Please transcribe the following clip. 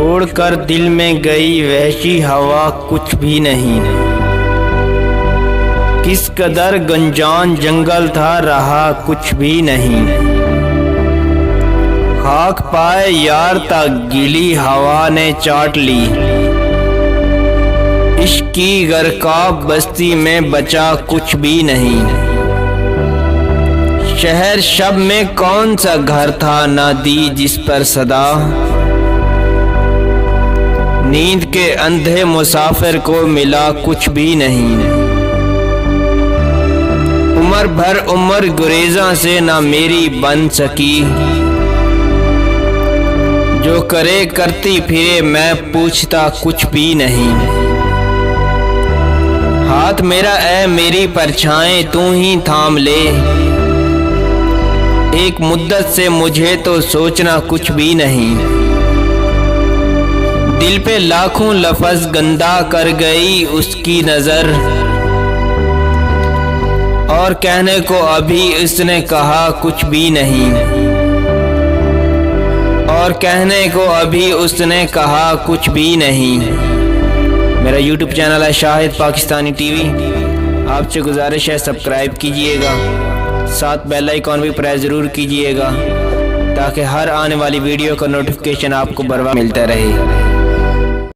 छोड़कर दिल में गई वहशी हवा कुछ भी नहीं। किस कदर गंजान जंगल था रहा कुछ भी नहीं। खाक पाए यार तक गीली हवा ने चाट ली। इश्क की गरकाब बस्ती में बचा कुछ भी नहीं। शहर शब में कौन सा घर था ना दी जिस पर सदा। नींद के अंधे मुसाफिर को मिला कुछ भी नहीं। उम्र भर उम्र गुरेजा से ना मेरी बन सकी। जो करे करती फिरे मैं पूछता कुछ भी नहीं। हाथ मेरा ऐ मेरी परछाएं तू ही थाम ले। एक मुद्दत से मुझे तो सोचना कुछ भी नहीं। दिल पे लाखों लफ्ज गंदा कर गई उसकी नजर। और कहने को अभी उसने कहा कुछ भी नहीं। और कहने को अभी उसने कहा कुछ भी नहीं। मेरा YouTube चैनल है शाहिद पाकिस्तानी टीवी। आपसे गुजारिश है सब्सक्राइब कीजिएगा, साथ बेल आइकॉन भी प्रेस ज़रूर कीजिएगा ताकि हर आने वाली वीडियो का नोटिफिकेशन आपको बर वक्त मिलता रहे।